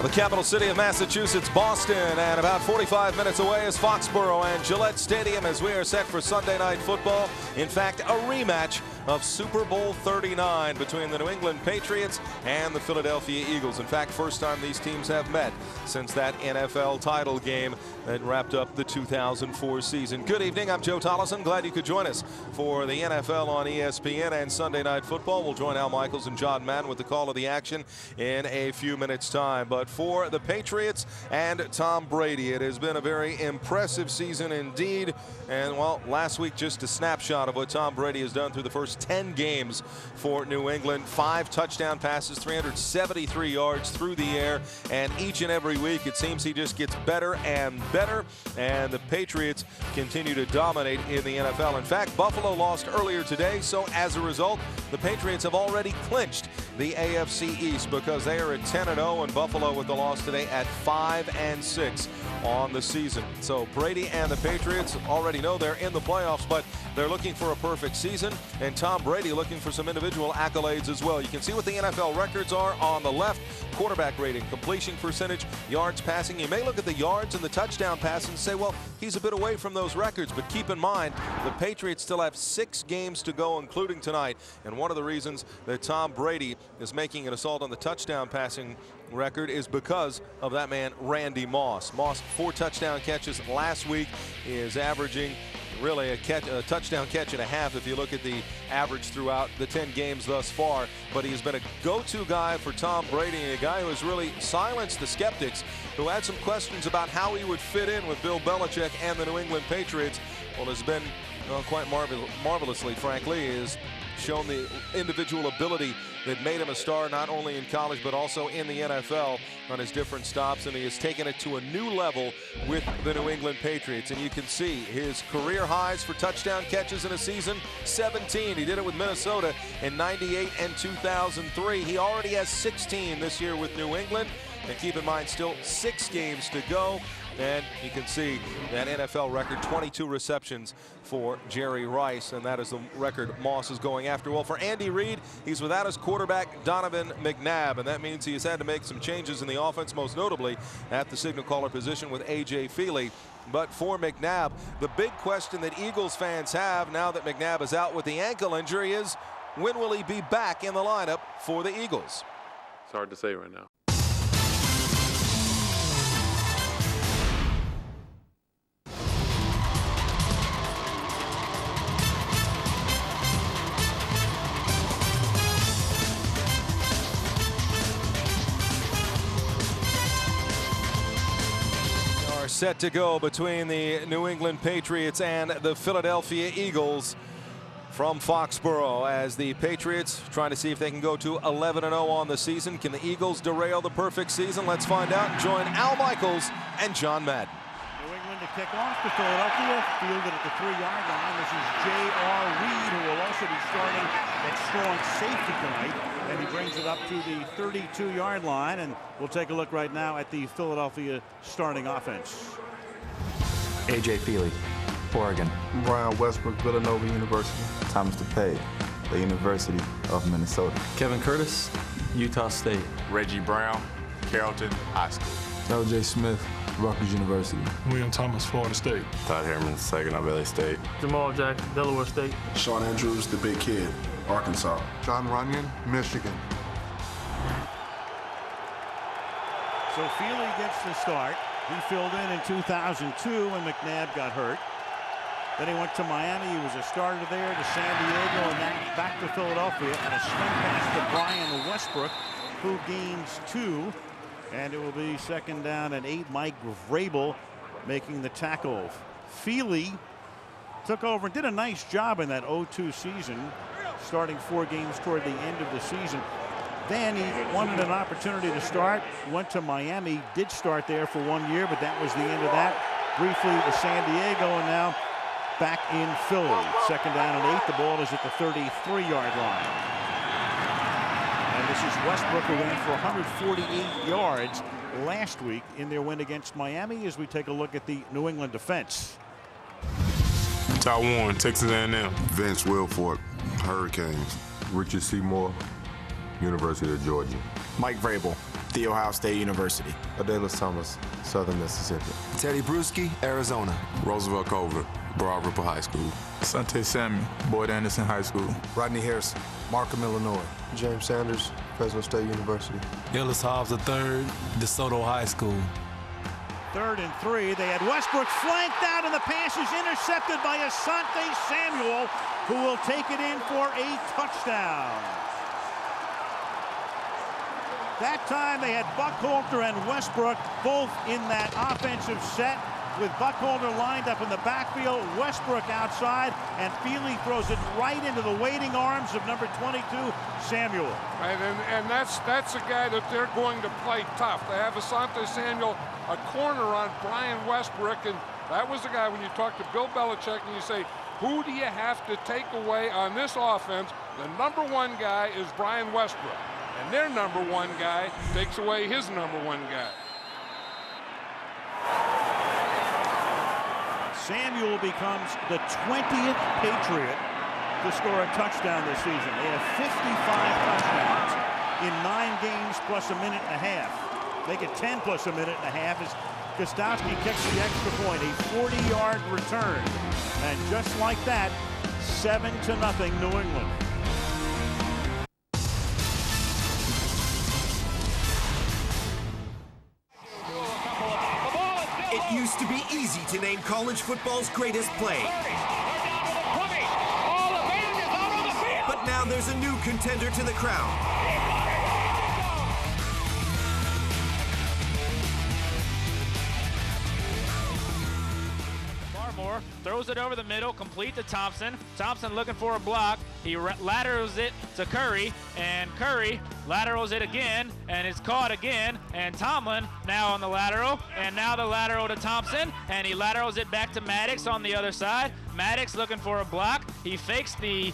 The capital city of Massachusetts, Boston, and about 45 minutes away is Foxborough and Gillette Stadium as we are set for Sunday Night Football. In fact, a rematch of Super Bowl 39 between the New England Patriots and the Philadelphia Eagles. In fact, first time these teams have met since that NFL title game that wrapped up the 2004 season. Good evening, I'm Joe Tollison. Glad you could join us for the NFL on ESPN and Sunday Night Football. We'll join Al Michaels and John Madden with the call of the action in a few minutes' time. But for the Patriots and Tom Brady, it has been a very impressive season indeed. And, well, last week just a snapshot of what Tom Brady has done through the first 10 games for New England. 5 touchdown passes, 373 yards through the air, and each and every week it seems he just gets better and better, and the Patriots continue to dominate in the NFL. In fact, Buffalo lost earlier today, so as a result, the Patriots have already clinched the AFC East because they are at 10-0, and Buffalo with the loss today at 5-6 on the season. So Brady and the Patriots already know they're in the playoffs, but they're looking for a perfect season, and Tom Brady looking for some individual accolades as well. You can see what the NFL records are on the left: quarterback rating, completion percentage, yards passing. You may look at the yards and the touchdown pass and say, well, he's a bit away from those records, but keep in mind the Patriots still have 6 games to go, including tonight, and one of the reasons that Tom Brady is making an assault on the touchdown passing record is because of that man Randy Moss. Moss, 4 touchdown catches last week, is averaging really a touchdown catch and a half if you look at the average throughout the 10 games thus far. But he's been a go-to guy for Tom Brady, and a guy who has really silenced the skeptics who had some questions about how he would fit in with Bill Belichick and the New England Patriots. Well, has been quite marvelously, frankly, is shown the individual ability that made him a star not only in college but also in the NFL on his different stops, and he has taken it to a new level with the New England Patriots. And you can see his career highs for touchdown catches in a season: 17. He did it with Minnesota in '98 and 2003. He already has 16 this year with New England, and keep in mind still 6 games to go. And you can see that NFL record, 22 receptions for Jerry Rice, and that is the record Moss is going after. Well, for Andy Reid, he's without his quarterback, Donovan McNabb, and that means he has had to make some changes in the offense, most notably at the signal caller position with A.J. Feely. But for McNabb, the big question that Eagles fans have now that McNabb is out with the ankle injury is, when will he be back in the lineup for the Eagles? It's hard to say right now. Set to go between the New England Patriots and the Philadelphia Eagles from Foxborough, as the Patriots trying to see if they can go to 11-0 on the season. Can the Eagles derail the perfect season? Let's find out. Join Al Michaels and John Madden. New England to kick off to Philadelphia, fielded at the 3-yard line. This is J.R. Reed, who will also be starting at strong safety tonight. And he brings it up to the 32-yard line, and we'll take a look right now at the Philadelphia starting offense. A.J. Feely, Oregon. Brian Westbrook, Villanova University. Thomas DePay, the University of Minnesota. Kevin Curtis, Utah State. Reggie Brown, Carrollton High School. L.J. Smith, Rutgers University. William Thomas, Florida State. Todd Herman, Saginaw Valley State. Jamal Jackson, Delaware State. Sean Andrews, the Big Kid, Arkansas. John Runyon, Michigan. So Feely gets the start. He filled in 2002 when McNabb got hurt. Then he went to Miami. He was a starter there, to San Diego, and then back to Philadelphia. And a swing pass to Brian Westbrook, who gains 2. And it will be 2nd down and 8. Mike Vrabel making the tackle. Feely took over and did a nice job in that 0-2 season, starting 4 games toward the end of the season. Then he wanted an opportunity to start, went to Miami, did start there for 1 year, but that was the end of that. Briefly to San Diego, and now back in Philly. 2nd down and 8. The ball is at the 33-yard line. And this is Westbrook, who ran for 148 yards last week in their win against Miami, as we take a look at the New England defense. Ty Warren, Texas A&M. Vince Wilfork, Hurricanes. Richard Seymour, University of Georgia. Mike Vrabel, The Ohio State University. Adalus Thomas, Southern Mississippi. Teddy Bruschi, Arizona. Roosevelt Colbert, Broad Ripple High School. Sante Samuel, Boyd Anderson High School. Rodney Harrison, Markham, Illinois. James Sanders, Fresno State University. Ellis Hobbs III, DeSoto High School. 3rd and 3. They had Westbrook flanked out, and the pass is intercepted by Asante Samuel, who will take it in for a touchdown. That time they had Buckholter and Westbrook both in that offensive set, with Buckholter lined up in the backfield, Westbrook outside, and Feely throws it right into the waiting arms of number 22, Samuel. Right, and that's a guy that they're going to play tough. They have Asante Samuel, a corner on Brian Westbrook, and that was the guy when you talk to Bill Belichick and you say, who do you have to take away on this offense? The number 1 guy is Brian Westbrook. And their number 1 guy takes away his number 1 guy. Samuel becomes the 20th Patriot to score a touchdown this season. They have 55 touchdowns in 9 games plus a minute and a half. Make it 10 plus a minute and a half as Gostowski kicks the extra point, a 40-yard return. And just like that, 7-0 New England. It used to be easy to name college football's greatest play. But now there's a new contender to the crown. Throws it over the middle, complete to Thompson. Thompson looking for a block. He laterals it to Curry, and Curry laterals it again, and it's caught again. And Tomlin now on the lateral, and now the lateral to Thompson, and he laterals it back to Maddox on the other side. Maddox looking for a block. He fakes the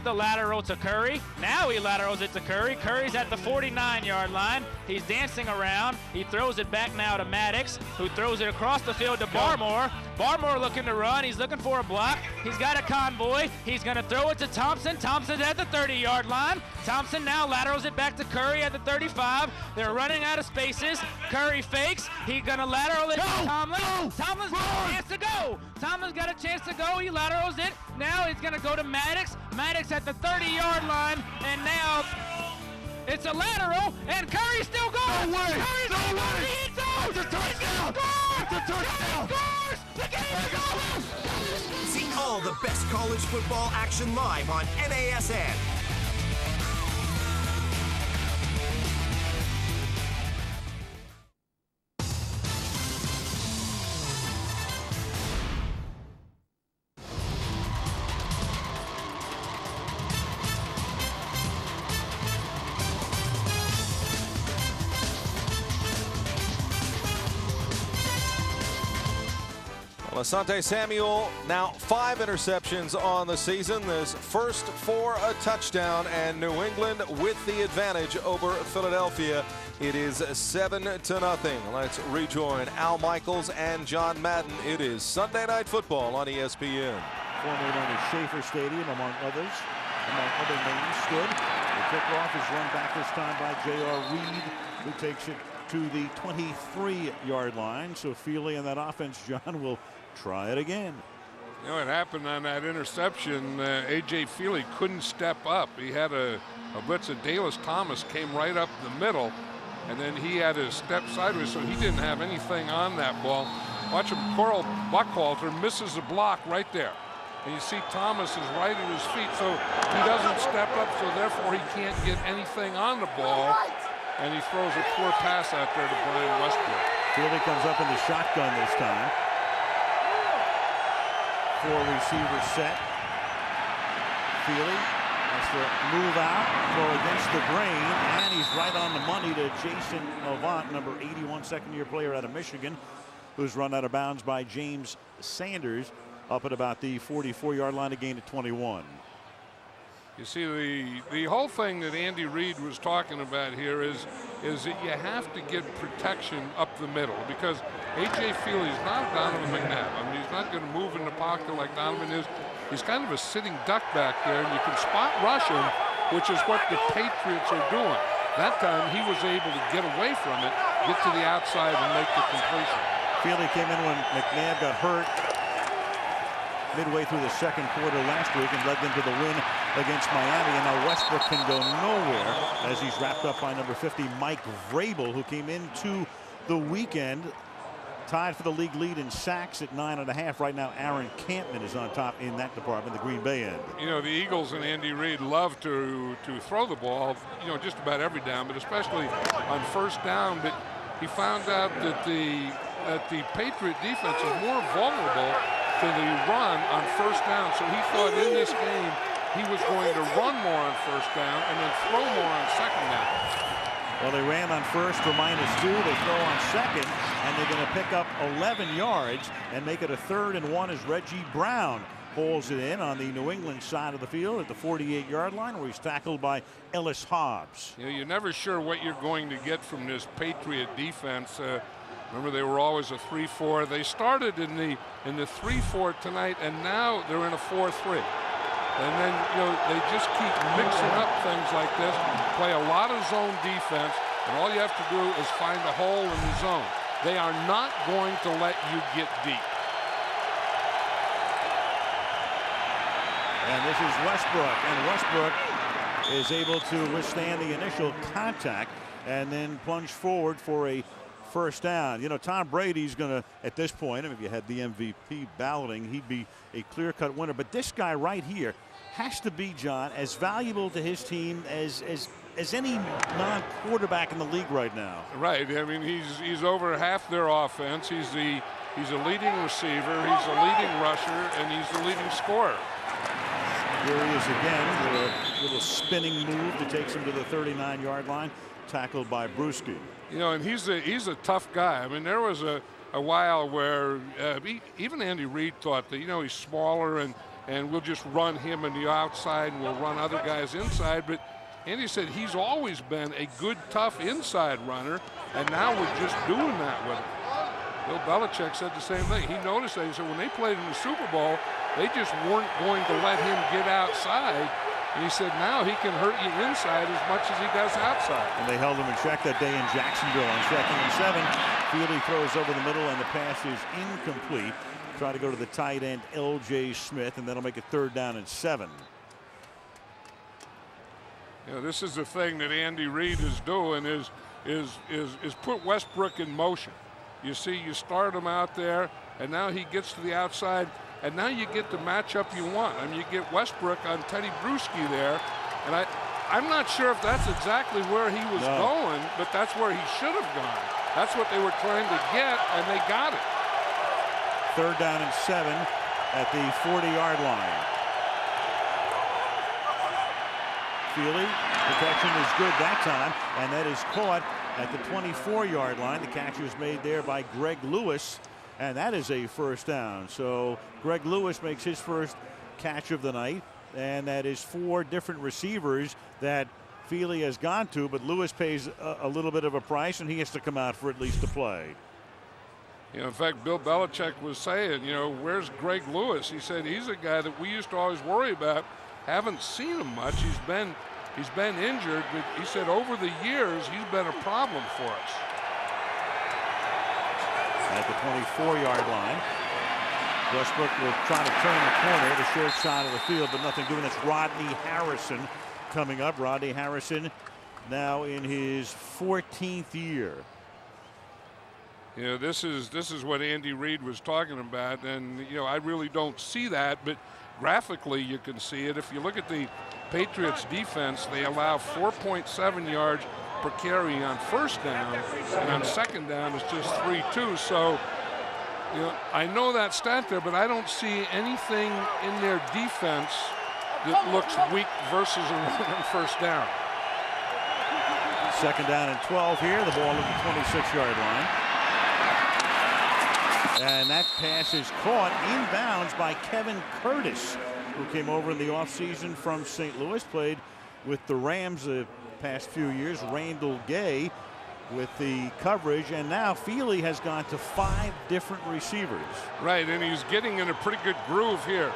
lateral to Curry. Now he laterals it to Curry. Curry's at the 49-yard line. He's dancing around. He throws it back now to Maddox, who throws it across the field to Barmore. Barmore looking to run. He's looking for a block. He's got a convoy. He's going to throw it to Thompson. Thompson's at the 30-yard line. Thompson now laterals it back to Curry at the 35. They're running out of spaces. Curry fakes. He's going to lateral it to Tomlin. Tomlin's got a chance to go. Tomlin's got a chance to go. He laterals it. Now he's going to go to Maddox. Maddox at the 30-yard line, and now it's a lateral, and Curry's still going. No way! Curry's No way! It's a touchdown! It's a touchdown! Scores! The game is over! See all the best college football action live on NASN. Asante Samuel, now 5 interceptions on the season. His first for a touchdown, and New England with the advantage over Philadelphia. It is 7-0. Let's rejoin Al Michaels and John Madden. It is Sunday Night Football on ESPN. Formerly known as Schaefer Stadium, among other names, stood. The kickoff is run back this time by J.R. Reed, who takes it to the 23-yard line. So Feely and that offense, John, will try it again. You know what happened on that interception? A.J. Feely couldn't step up. He had a blitz. Dallas Thomas came right up the middle, and then he had to step sideways, so he didn't have anything on that ball. Watch him. Coral Buckhalter misses a block right there. And you see Thomas is right at his feet, so he doesn't step up, so therefore he can't get anything on the ball. And he throws a poor pass out there to Brian Westbrook. Feely comes up in the shotgun this time. 4 receivers set. Feely has to move out, throw against the grain, and he's right on the money to Jason Avant, number 81, second-year player out of Michigan, who's run out of bounds by James Sanders up at about the 44-yard line, a gain at 21. You see, the whole thing that Andy Reid was talking about here is that you have to get protection up the middle, because A.J. Feely is not Donovan McNabb. I mean, he's not going to move in the pocket like Donovan is. He's kind of a sitting duck back there, and you can spot rush him, which is what the Patriots are doing. That time he was able to get away from it, get to the outside, and make the completion. Feely came in when McNabb got hurt midway through the second quarter last week and led them to the win against Miami. And now Westbrook can go nowhere as he's wrapped up by number 50, Mike Vrabel, who came into the weekend tied for the league lead in sacks at 9.5. Right now, Aaron Campman is on top in that department, the Green Bay end. You know, the Eagles and Andy Reid love to throw the ball, you know, just about every down, but especially on first down. But he found out that the Patriot defense is more vulnerable to the run on first down. So he thought in this game he was going to run more on first down and then throw more on second down. Well, they ran on first for -2. They throw on second, and they're going to pick up 11 yards and make it a 3rd and 1 as Reggie Brown pulls it in on the New England side of the field at the 48-yard line, where he's tackled by Ellis Hobbs. You know, you're never sure what you're going to get from this Patriot defense. Remember, they were always a 3-4. They started in the 3-4 tonight, and now they're in a 4-3. And then, you know, they just keep mixing up things like this, play a lot of zone defense, and all you have to do is find a hole in the zone. They are not going to let you get deep. And this is Westbrook, and Westbrook is able to withstand the initial contact and then plunge forward for a first down. You know, Tom Brady's going to, at this point, if you had the MVP balloting, he'd be a clear-cut winner. But this guy right here has to be, John, as valuable to his team as any non-quarterback in the league right now. Right. I mean, he's over half their offense. He's a leading receiver. He's a leading rusher, and he's the leading scorer. Here he is again with a little spinning move that takes him to the 39-yard line, tackled by Brewski. You know, and he's a tough guy. I mean, there was a while where even Andy Reid thought that, you know, he's smaller and we'll just run him in the outside and we'll run other guys inside. But Andy said he's always been a good, tough inside runner, and now we're just doing that with him. Bill Belichick said the same thing. He noticed that. He said when they played in the Super Bowl, they just weren't going to let him get outside. And he said now he can hurt you inside as much as he does outside. And they held him in check that day in Jacksonville on 2nd and 7. Feely throws over the middle, and the pass is incomplete. Try to go to the tight end, L.J. Smith, and that'll make it 3rd down and 7. You know, this is the thing that Andy Reid is doing is put Westbrook in motion. You see, you start him out there, and now he gets to the outside, and now you get the matchup you want. I mean, you get Westbrook on Teddy Bruschi there, and I'm not sure if that's exactly where he was going, but that's where he should have gone. That's what they were trying to get, and they got it. 3rd down and 7 at the 40-yard line. Feely, protection is good that time, and that is caught at the 24-yard line. The catch was made there by Greg Lewis, and that is a first down. So Greg Lewis makes his first catch of the night, and that is 4 different receivers that Feely has gone to, but Lewis pays a little bit of a price, and he has to come out for at least a play. You know, in fact, Bill Belichick was saying, you know, where's Greg Lewis? He said he's a guy that we used to always worry about. Haven't seen him much. He's been injured, but he said over the years he's been a problem for us. At the 24-yard line, Westbrook will try to turn the corner, the short side of the field, but nothing doing. That's Rodney Harrison coming up. Rodney Harrison now in his 14th year. You know, this is what Andy Reid was talking about, and you know, I really don't see that, but graphically you can see it. If you look at the Patriots defense, they allow 4.7 yards per carry on first down, and on second down it's just 3.2. So, you know, I know that stat there, but I don't see anything in their defense that looks weak versus a run on first down. 2nd down and 12 here. The ball at the 26-yard line. And that pass is caught inbounds by Kevin Curtis, who came over in the offseason from St. Louis, played with the Rams the past few years. Randall Gay with the coverage, and now Feely has gone to 5 different receivers. Right, and he's getting in a pretty good groove here.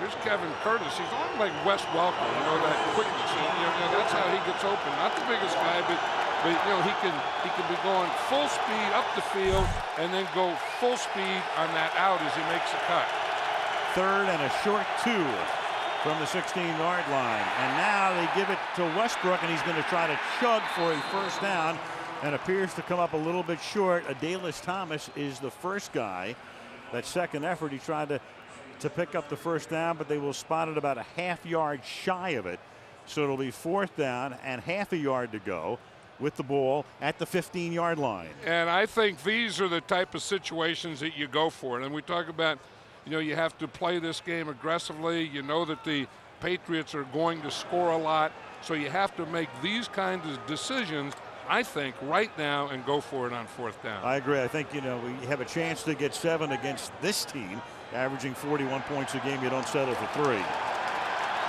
Here's Kevin Curtis. He's on like Wes Welker, you know, that quickness. That's how he gets open. Not the biggest guy, but he can be going full speed up the field and then go full speed on that out as he makes a cut. Third and a short 2 from the 16-yard line. And now they give it to Westbrook, and he's going to try to chug for a first down and appears to come up a little bit short. Adalys Thomas is the first guy. That second effort, he tried to pick up the first down, but they will spot it about a half-yard shy of it. So it'll be fourth down and half a yard to go with the ball at the 15-yard line. And I think these are the type of situations that you go for. And we talk about, you have to play this game aggressively. You know that the Patriots are going to score a lot. So you have to make these kinds of decisions, I think, right now and go for it on fourth down. I agree. I think, we have a chance to get 7 against this team, averaging 41 points a game. You don't settle for 3.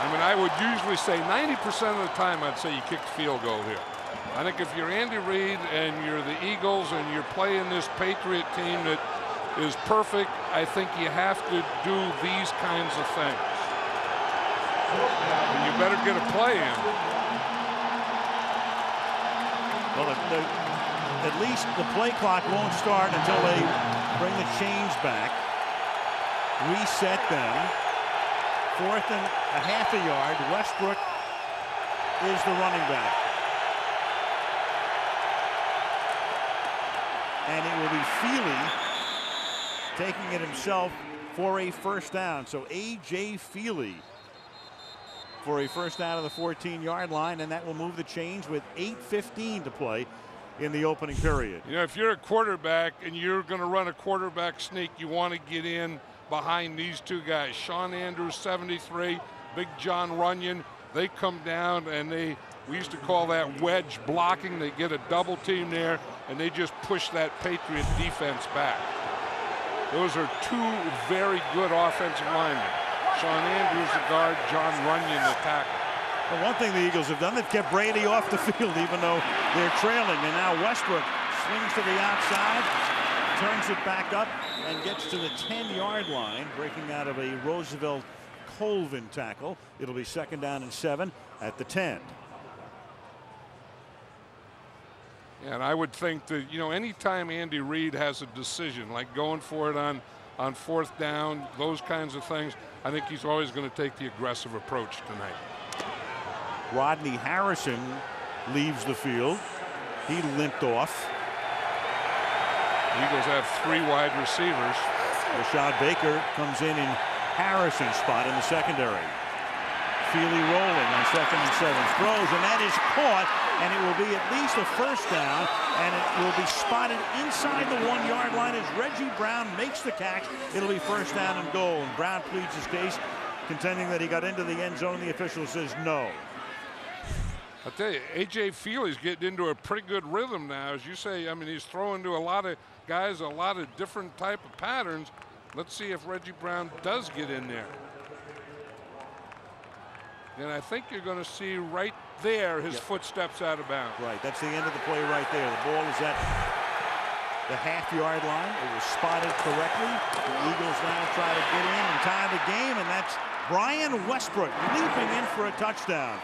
I would usually say 90% of the time I'd say you kick the field goal here. I think if you're Andy Reid and you're the Eagles and you're playing this Patriot team that is perfect, I think you have to do these kinds of things. And you better get a play in. Well, at least the play clock won't start until they bring the chains back, reset them. Fourth and a half a yard. Westbrook is the running back. And it will be Feely taking it himself for a first down. So A.J. Feely for a first down of the 14-yard line, and that will move the chains with 8:15 to play in the opening period. If you're a quarterback and you're going to run a quarterback sneak, you want to get in behind these two guys. Shawn Andrews, 73, Big John Runyon. They come down and we used to call that wedge blocking. They get a double team there and they just push that Patriot defense back. Those are two very good offensive linemen. Shawn Andrews, the guard, John Runyon, the tackle. Well, one thing the Eagles have done, they've kept Brady off the field even though they're trailing. And now Westbrook swings to the outside, turns it back up, and gets to the 10-yard line, breaking out of a Roosevelt Colvin tackle. It'll be second down and 7 at the 10. And I would think that, anytime Andy Reid has a decision, like going for it on fourth down, those kinds of things, I think he's always going to take the aggressive approach tonight. Rodney Harrison leaves the field. He limped off. Eagles have 3 wide receivers. Rashad Baker comes in Harrison's spot in the secondary. Feely rolling on second and 7. Throws, and that is caught, and it will be at least a first down, and it will be spotted inside the 1-yard line as Reggie Brown makes the catch. It'll be first down and goal, and Brown pleads his case, contending that he got into the end zone. The official says no. I'll tell you, A.J. Feely's getting into a pretty good rhythm now. As you say, he's throwing to a lot of guys, a lot of different type of patterns. Let's see if Reggie Brown does get in there. And I think you're going to see right there his footsteps out of bounds. Right, that's the end of the play right there. The ball is at the half-yard line. It was spotted correctly. The Eagles now try to get in and tie the game, and that's Brian Westbrook leaping in for a touchdown.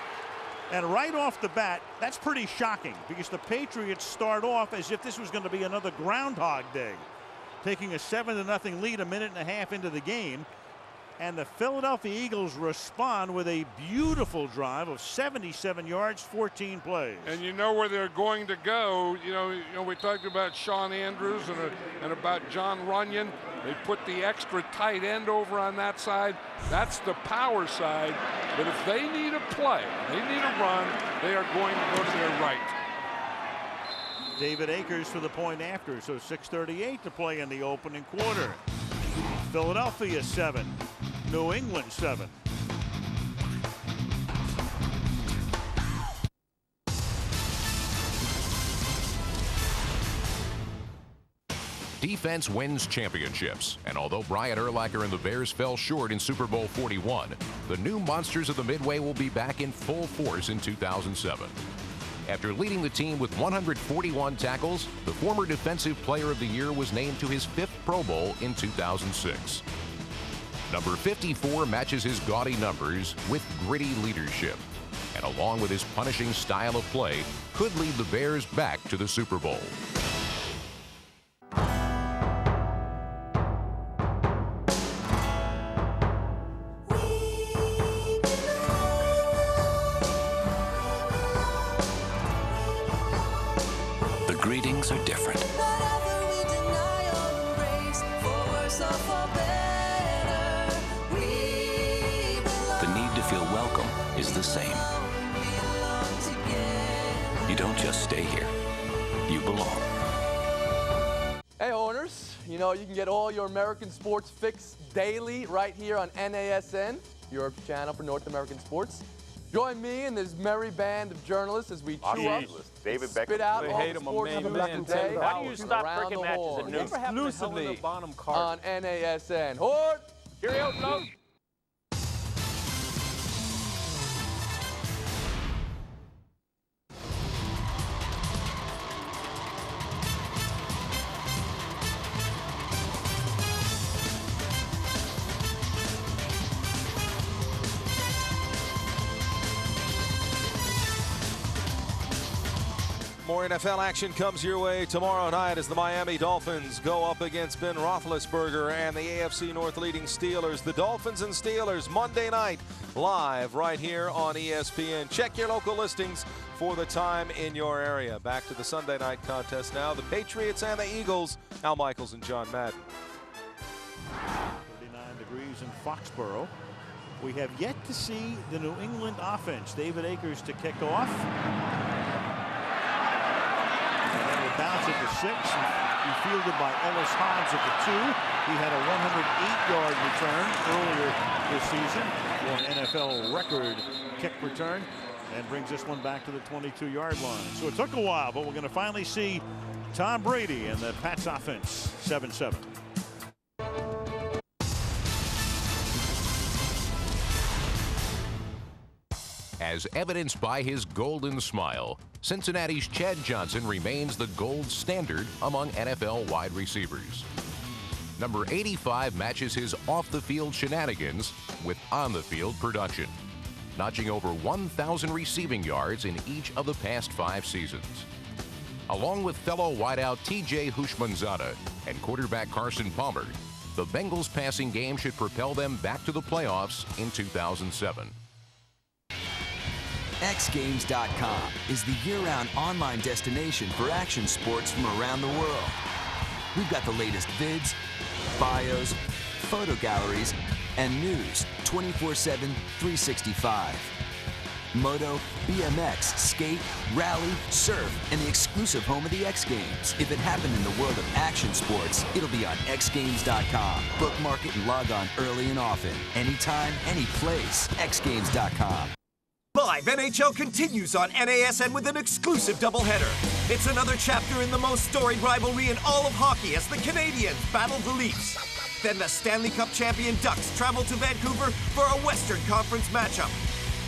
And right off the bat, that's pretty shocking because the Patriots start off as if this was going to be another Groundhog Day, taking a 7-0 lead a minute and a half into the game. And the Philadelphia Eagles respond with a beautiful drive of 77 yards, 14 plays. And you know where they're going to go. We talked about Shawn Andrews and about John Runyon. They put the extra tight end over on that side. That's the power side. But if they need a play, they need a run, they are going to go to their right. David Akers for the point after, so 6:38 to play in the opening quarter. Philadelphia 7, New England 7. Defense wins championships, and although Brian Urlacher and the Bears fell short in Super Bowl 41, the new Monsters of the Midway will be back in full force in 2007. After leading the team with 141 tackles, the former Defensive Player of the Year was named to his 5th Pro Bowl in 2006. Number 54 matches his gaudy numbers with gritty leadership, and along with his punishing style of play, could lead the Bears back to the Super Bowl. The greetings are different. The need to feel welcome is the same. You don't just stay here, you belong. Hey owners, you know you can get all your American sports fix daily right here on NASN, your channel for North American sports. Join me and this merry band of journalists as we chew up, David spit out all the sports news of the day. Why do you stop around freaking the matches horn, at noon? exclusively on NASN. Horde! Cheerio, folks. More NFL action comes your way tomorrow night as the Miami Dolphins go up against Ben Roethlisberger and the AFC North leading Steelers. The Dolphins and Steelers Monday night live right here on ESPN. Check your local listings for the time in your area. Back to the Sunday night contest now. The Patriots and the Eagles. Al Michaels and John Madden. 39 degrees in Foxborough. We have yet to see the New England offense. David Akers to kick off. Bounce at the 6, and be fielded by Ellis Hobbs at the 2. He had a 108-yard return earlier this season for an NFL record kick return, and brings this one back to the 22-yard line. So it took a while, but we're going to finally see Tom Brady and the Pats offense. 7-7. As evidenced by his golden smile, Cincinnati's Chad Johnson remains the gold standard among NFL wide receivers. Number 85 matches his off-the-field shenanigans with on-the-field production, notching over 1,000 receiving yards in each of the past 5 seasons. Along with fellow wideout T.J. Houshmandzadeh and quarterback Carson Palmer, the Bengals' passing game should propel them back to the playoffs in 2007. XGames.com is the year-round online destination for action sports from around the world. We've got the latest vids, bios, photo galleries, and news 24/7, 365. Moto, BMX, skate, rally, surf, and the exclusive home of the X Games. If it happened in the world of action sports, it'll be on XGames.com. Bookmark it and log on early and often. Anytime, any place. XGames.com. Live NHL continues on NASN with an exclusive doubleheader. It's another chapter in the most storied rivalry in all of hockey as the Canadiens battle the Leafs. Then the Stanley Cup champion Ducks travel to Vancouver for a Western Conference matchup.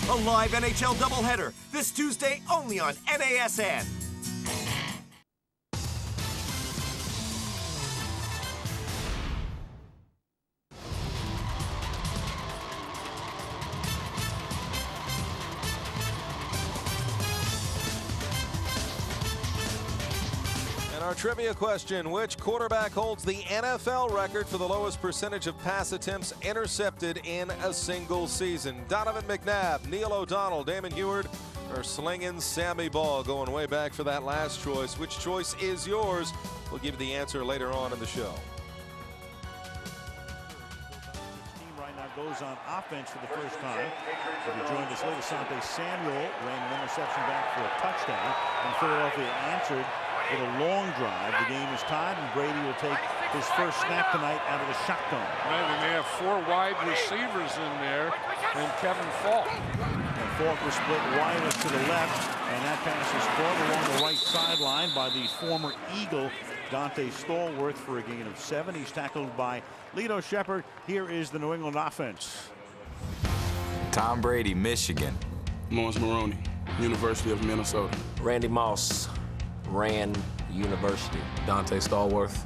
A live NHL doubleheader this Tuesday only on NASN. Our trivia question: which quarterback holds the NFL record for the lowest percentage of pass attempts intercepted in a single season? Donovan McNabb, Neil O'Donnell, Damon Heward, or slinging Sammy Baugh? Going way back for that last choice. Which choice is yours? We'll give you the answer later on in the show. Team right now goes on offense for the first time. So we joined us later. Asante Samuel ran an interception back for a touchdown, and Philadelphia answered with a long drive. The game is tied, and Brady will take his first snap tonight out of the shotgun. Right, and they have 4 wide receivers in there, and Kevin Falk. And Falk was split widest to the left, and that pass is caught along the right sideline by the former Eagle, Dante Stallworth, for a gain of 7. He's tackled by Lito Shepard. Here is the New England offense. Tom Brady, Michigan. Lawrence Maroney, University of Minnesota. Randy Moss, Rand University. Dante Stallworth,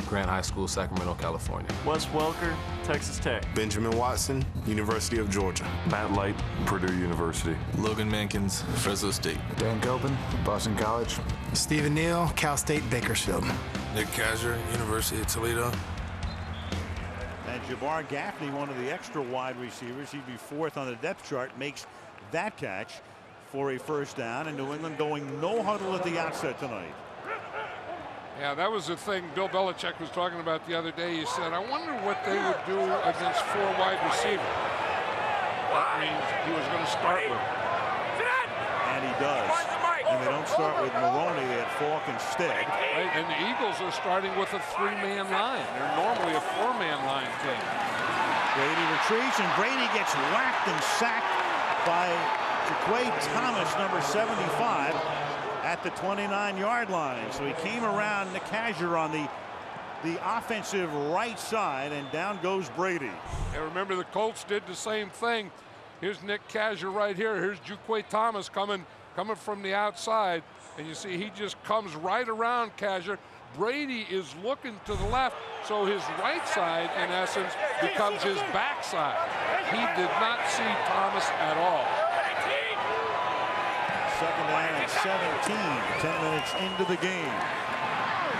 Grant High School, Sacramento, California. Wes Welker, Texas Tech. Benjamin Watson, University of Georgia. Matt Light, Purdue University. Logan Mankins, Fresno State. Dan Gilpin, Boston College. Stephen Neal, Cal State Bakersfield. Nick Kaiser, University of Toledo. And Jabbar Gaffney, one of the extra wide receivers, he'd be fourth on the depth chart, makes that catch for a first down, and New England going no huddle at the outset tonight. Yeah, that was the thing Bill Belichick was talking about the other day. He said, I wonder what they would do against 4 wide receivers. That means he was going to start with them. And he does. And they don't start with Maroney. They had Falk instead. Right, and the Eagles are starting with a 3-man line. They're normally a 4-man line team. Brady retreats, and Brady gets whacked and sacked by Jaquay Thomas, number 75. At the 29-yard line. So he came around Nick Kaiser on the offensive right side, and down goes Brady. And remember, the Colts did the same thing. Here's Nick Kaiser right here. Here's Jaquay Thomas coming from the outside, and you see he just comes right around Kaiser. Brady is looking to the left, so his right side, in essence, becomes his backside. He did not see Thomas at all. Second down and 17, 10 minutes into the game.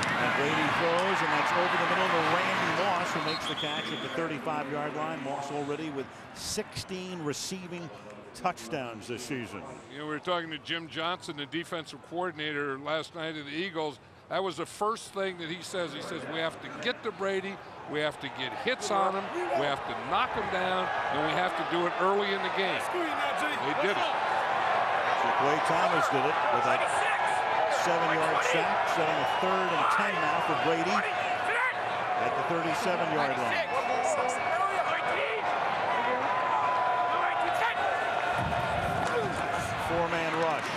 And Brady throws, and that's over the middle to Randy Moss, who makes the catch at the 35-yard line. Moss already with 16 receiving touchdowns this season. You know, we were talking to Jim Johnson, the defensive coordinator last night of the Eagles. That was the first thing that he says. He says, we have to get to Brady, we have to get hits on him, we have to knock him down, and we have to do it early in the game. They did it. Jaquay Thomas did it with that 7-yard sack, setting a 3rd and 10 now for Brady at the 37-yard line. Four-man rush.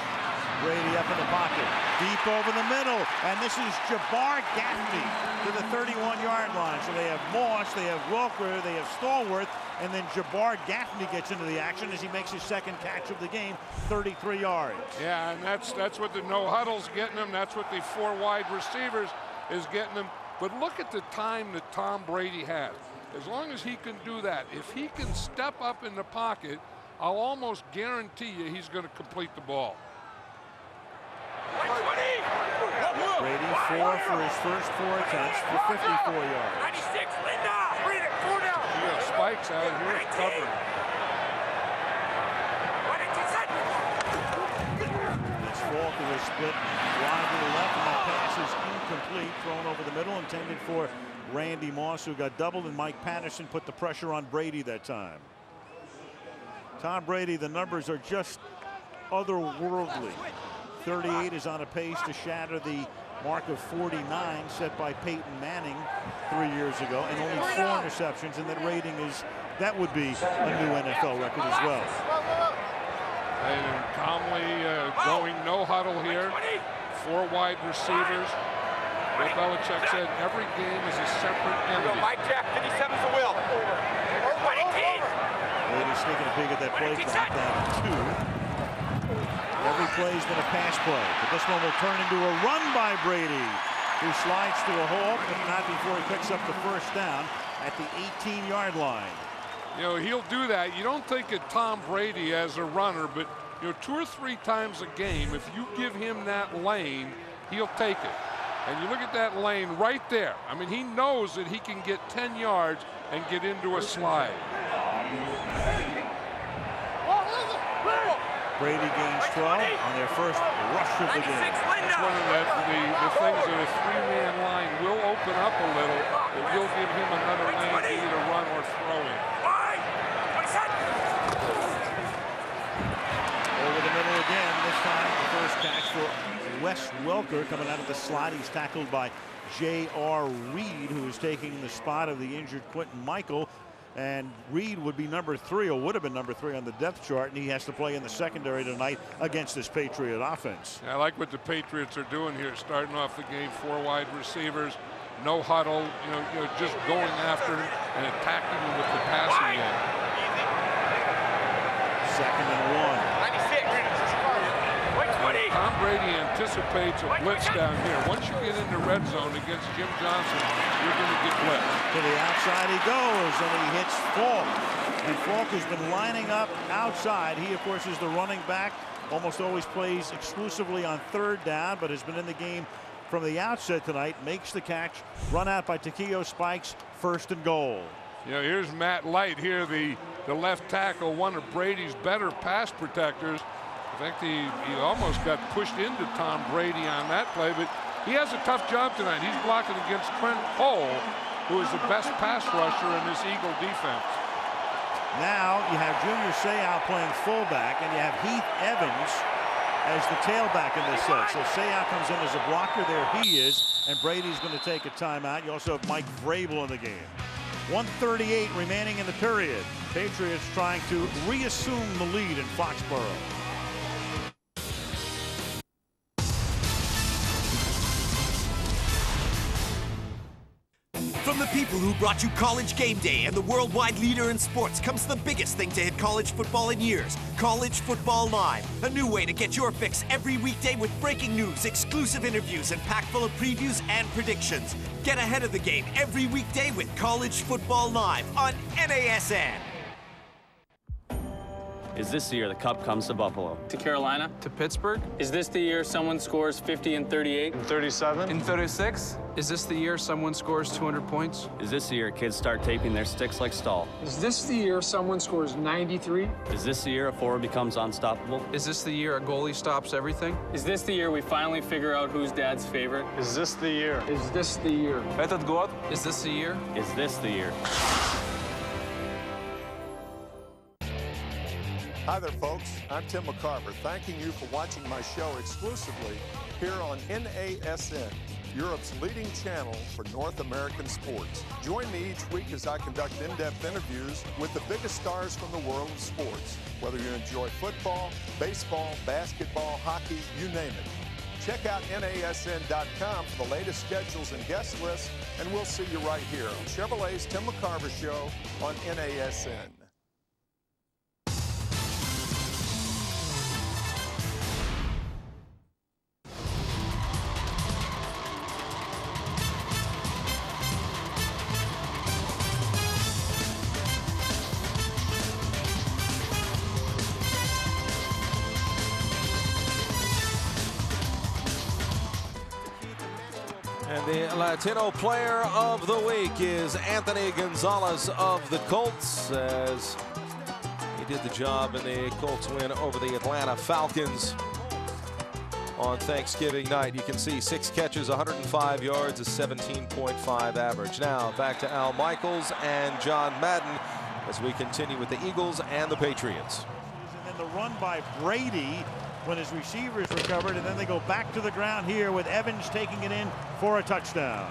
Brady up in the pocket, deep over the middle, and this is Jabbar Gaffney to the 31-yard line. So they have Moss, they have Welker, they have Stallworth, and then Jabbar Gaffney gets into the action as he makes his second catch of the game, 33 yards. Yeah, and that's what the no huddle's getting him. That's what the 4 wide receivers is getting him. But look at the time that Tom Brady has. As long as he can do that, if he can step up in the pocket, I'll almost guarantee you he's going to complete the ball. Brady 4 for his first 4 attempts for 54 yards. 96, Linda! Read it, 4 down. You got Spikes out here covering. It's Falk who is split wide to the left, and that pass is incomplete, thrown over the middle, intended for Randy Moss, who got doubled, and Mike Patterson put the pressure on Brady that time. Tom Brady, the numbers are just otherworldly. 38 is on a pace to shatter the mark of 49 set by Peyton Manning 3 years ago, and only 4 interceptions, and that rating is, that would be a new NFL record as well. And calmly going no huddle here. 4 wide receivers. Bill Belichick said every game is a separate entity. Mike Jack, 57's a will. Brady's taking a peek at that play clock, down 2. Every play's been a pass play, but this one will turn into a run by Brady, who slides to a halt, but not before he picks up the first down at the 18-yard line. You know, he'll do that. You don't think of Tom Brady as a runner, but, you know, 2 or 3 times a game, if you give him that lane, he'll take it. And you look at that lane right there. I mean, he knows that he can get 10 yards and get into a slide. Brady gains 12 on their first rush of the game. That's one of the things that a 3-man line will open up a little, but you'll give him another lane to either run or throw in. Over the middle again, this time the first catch for Wes Welker coming out of the slot. He's tackled by J.R. Reed, who is taking the spot of the injured Quentin Michael. And Reed would be number 3, or would have been number 3 on the depth chart, and he has to play in the secondary tonight against this Patriot offense. Yeah, I like what the Patriots are doing here, starting off the game, 4 wide receivers, no huddle, you know, just going after him and attacking him with the passing game. Second and 1. 96. Tom Brady anticipates a blitz down here. Once you get into red zone against Jim Johnson, you're going to get blitzed. To the outside he goes, and he hits Falk. And Falk has been lining up outside. He, of course, is the running back. Almost always plays exclusively on third down, but has been in the game from the outset tonight. Makes the catch. Run out by Takeo Spikes. 1st and goal. You know, here's Matt Light here, the left tackle, one of Brady's better pass protectors. In fact, he almost got pushed into Tom Brady on that play, but he has a tough job tonight. He's blocking against Trent Cole, who is the best pass rusher in this Eagle defense. Now you have Junior Seau playing fullback, and you have Heath Evans as the tailback in this set. So Seau comes in as a blocker. There he is, and Brady's going to take a timeout. You also have Mike Vrabel in the game. 1:38 remaining in the period. Patriots trying to reassume the lead in Foxborough. From the people who brought you College Game Day and the worldwide leader in sports comes the biggest thing to hit college football in years, College Football Live. A new way to get your fix every weekday with breaking news, exclusive interviews, and packed full of previews and predictions. Get ahead of the game every weekday with College Football Live on NASN. Is this the year the Cup comes to Buffalo? To Carolina? To Pittsburgh? Is this the year someone scores 50 and 38? And 37? In 36? Is this the year someone scores 200 points? Is this the year kids start taping their sticks like Stahl? Is this the year someone scores 93? Is this the year a forward becomes unstoppable? Is this the year a goalie stops everything? Is this the year we finally figure out who's dad's favorite? Is this the year? Is this the year? Этот год? Is this the year? Is this the year? Hi there, folks. I'm Tim McCarver, thanking you for watching my show exclusively here on NASN, Europe's leading channel for North American sports. Join me each week as I conduct in-depth interviews with the biggest stars from the world of sports. Whether you enjoy football, baseball, basketball, hockey, you name it. Check out NASN.com for the latest schedules and guest lists, and we'll see you right here on Chevrolet's Tim McCarver Show on NASN. The Latino player of the week is Anthony Gonzalez of the Colts, as he did the job in the Colts win over the Atlanta Falcons on Thanksgiving night. You can see 6 catches, 105 yards, a 17.5 average. Now back to Al Michaels and John Madden as we continue with the Eagles and the Patriots. And then the run by Brady when his receivers recovered, and then they go back to the ground here with Evans taking it in for a touchdown.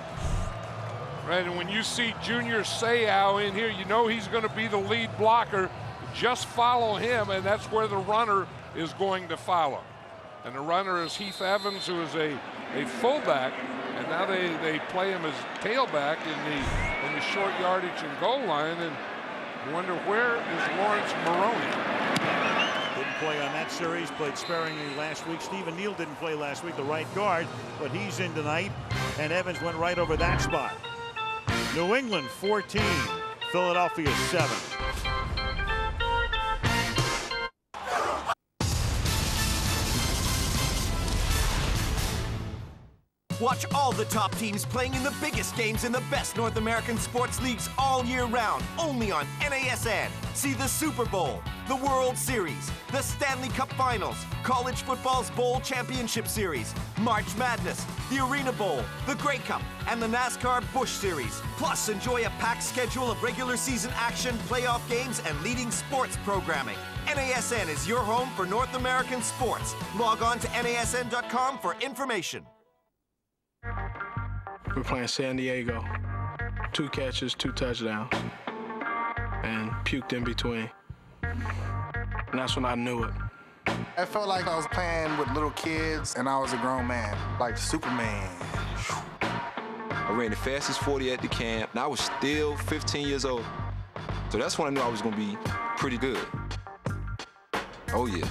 Right, and when you see Junior Seau in here, you know he's going to be the lead blocker. Just follow him, and that's where the runner is going to follow. And the runner is Heath Evans, who is a fullback, and now they play him as tailback in the short yardage and goal line, and you wonder, where is Lawrence Maroney? Didn't play on that series, played sparingly last week. Stephen Neal didn't play last week, the right guard, but he's in tonight, and Evans went right over that spot. New England 14, Philadelphia 7. Watch all the top teams playing in the biggest games in the best North American sports leagues all year round, only on NASN. See the Super Bowl, the World Series, the Stanley Cup Finals, college football's Bowl Championship Series, March Madness, the Arena Bowl, the Grey Cup, and the NASCAR Busch Series. Plus, enjoy a packed schedule of regular season action, playoff games, and leading sports programming. NASN is your home for North American sports. Log on to NASN.com for information. We're playing San Diego. 2 catches, 2 touchdowns, and puked in between. And that's when I knew it. I felt like I was playing with little kids and I was a grown man, like Superman. I ran the fastest 40 at the camp, and I was still 15 years old. So that's when I knew I was gonna be pretty good. Oh yeah.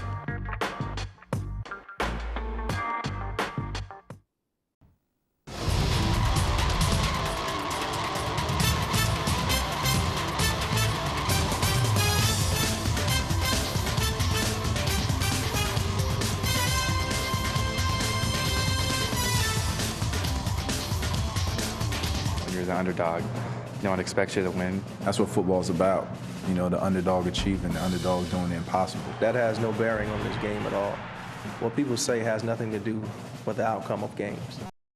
You're the underdog. No one expects you to win. That's what football's about. You know, the underdog achieving, the underdog doing the impossible. That has no bearing on this game at all. What people say has nothing to do with the outcome of games.